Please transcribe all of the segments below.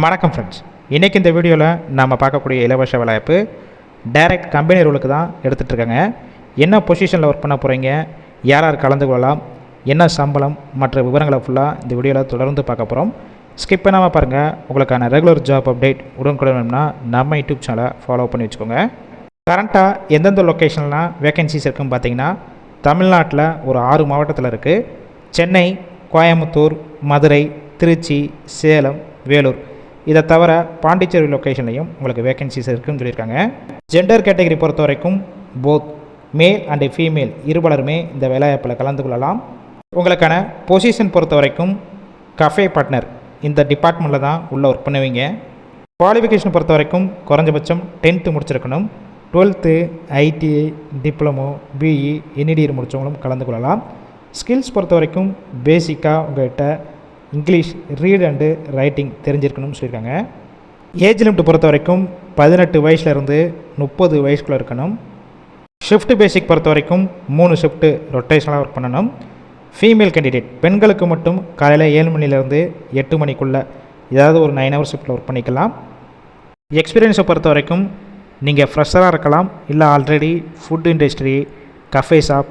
வணக்கம் ஃப்ரெண்ட்ஸ், இன்றைக்கி இந்த வீடியோவில் நாம் பார்க்கக்கூடிய இலவச வேலைவாய்ப்பு டைரக்ட் கம்பெனி ரோலுக்கு தான் எடுத்துகிட்ருக்காங்க. என்ன பொசிஷனில் ஒர்க் பண்ண போகிறீங்க, யார் யார் கலந்து கொள்ளலாம், என்ன சம்பளம் மற்ற விவரங்களை ஃபுல்லாக இந்த வீடியோவில் தொடர்ந்து பார்க்க போகிறோம். ஸ்கிப் பண்ணாமல் பாருங்கள். உங்களுக்கான ரெகுலர் ஜாப் அப்டேட் உடனுக்குடன் வேணும்னா நம்ம யூடியூப் சேனலை ஃபாலோ பண்ணி வச்சுக்கோங்க. கரண்ட்டாக எந்தெந்த லொக்கேஷன்லாம் வேகன்சிஸ் இருக்குன்னு பார்த்தீங்கன்னா, தமிழ்நாட்டில் ஒரு 6 மாவட்டத்தில் இருக்குது. சென்னை, கோயம்புத்தூர், மதுரை, திருச்சி, சேலம், வேலூர். இதை தவிர பாண்டிச்சேரி லொக்கேஷன்லையும் உங்களுக்கு வேகன்சிஸ் இருக்குதுன்னு சொல்லியிருக்காங்க. ஜெண்டர் கேட்டகரி பொறுத்த வரைக்கும் போத் மேல் அண்டு ஃபீமேல் இருபலருமே இந்த வேலைவாய்ப்பில் கலந்து கொள்ளலாம். உங்களுக்கான பொசிஷன் பொறுத்த வரைக்கும் கஃபே பார்ட்னர் இந்த டிபார்ட்மெண்ட்டில் தான் உள்ளே ஒர்க் பண்ணுவீங்க. குவாலிஃபிகேஷன் பொறுத்த வரைக்கும் குறைஞ்சபட்சம் 10th முடிச்சிருக்கணும். 12th, ITI, diploma, BE, NED முடித்தவங்களும் கலந்து கொள்ளலாம். ஸ்கில்ஸ் பொறுத்த வரைக்கும் பேசிக்காக உங்கள்கிட்ட இங்கிலீஷ் ரீட் அண்டு ரைட்டிங் தெரிஞ்சிருக்கணும்னு சொல்லியிருக்காங்க. ஏஜ் லிமிட் பொறுத்த வரைக்கும் 18 வயசுலேருந்து 30 வயசுக்குள்ளே இருக்கணும். ஷிஃப்ட் பேசிக் பொறுத்த வரைக்கும் 3 ஷிஃப்ட்டு ரொட்டேஷனலாக ஒர்க் பண்ணணும். ஃபீமேல் கேண்டிடேட் பெண்களுக்கு மட்டும் காலையில் 7 மணிலேருந்து 8 மணிக்குள்ளே ஏதாவது ஒரு 9 ஹவர் ஷிஃப்ட்டில் ஒர்க் பண்ணிக்கலாம். எக்ஸ்பீரியன்ஸை பொறுத்த வரைக்கும் நீங்கள் ஃப்ரெஷராக இருக்கலாம், இல்லை already food industry, cafe shop,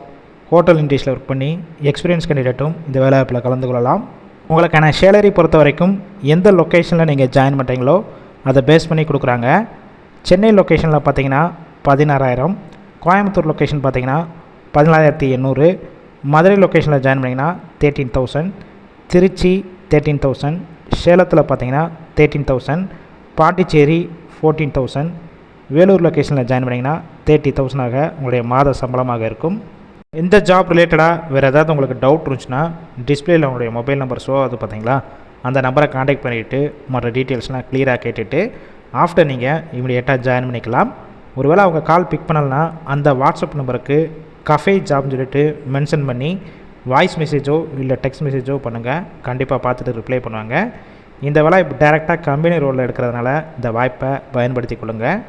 hotel இண்டஸ்ட்ரியில் ஒர்க் பண்ணி எக்ஸ்பீரியன்ஸ் கேண்டிடேட்டும் இந்த வேலைவாய்ப்பில் கலந்து கொள்ளலாம். உங்களுக்கான சேலரி பொறுத்த வரைக்கும் எந்த லொக்கேஷனில் நீங்கள் ஜாயின் பண்ணுறீங்களோ அதை பேஸ் பண்ணி கொடுக்குறாங்க. சென்னை லொக்கேஷனில் பார்த்தீங்கன்னா 16,000, கோயம்புத்தூர் லொக்கேஷன் பார்த்தீங்கன்னா 14,800, மதுரை லொக்கேஷனில் ஜாயின் பண்ணிங்கன்னா 13,000, திருச்சி 13,000, சேலத்தில் பார்த்தீங்கன்னா 13,000, பாண்டிச்சேரி 14,000, வேலூர் லொக்கேஷனில் ஜாயின் பண்ணிங்கன்னா 30,000 உங்களுடைய மாத சம்பளமாக இருக்கும். இந்த ஜாப் ரிலேட்டடாக வேறு ஏதாவது உங்களுக்கு டவுட் இருந்துச்சுன்னா டிஸ்பிளேயில் உங்களுடைய மொபைல் நம்பர் ஷோ அது பார்த்தீங்களா, அந்த நம்பரை காண்டாக்ட் பண்ணிவிட்டு மற்ற டீட்டெயில்ஸ்லாம் க்ளியராக கேட்டுட்டு ஆஃப்டர் நீங்கள் இமீடியட்டாக ஜாயின் பண்ணிக்கலாம். ஒருவேளை அவங்க கால் பிக் பண்ணலைன்னா அந்த வாட்ஸ்அப் நம்பருக்கு கஃபே ஜாப்னு சொல்லிட்டு மென்ஷன் பண்ணி வாய்ஸ் மெசேஜோ இல்லை டெக்ஸ்ட் மெசேஜோ பண்ணுங்கள். கண்டிப்பாக பார்த்துட்டு ரிப்ளை பண்ணுவாங்க. இந்த வேலை டைரெக்டாக கம்பெனி ரோலில் எடுக்கிறதுனால இந்த வாய்ப்பை பயன்படுத்தி கொள்ளுங்கள்.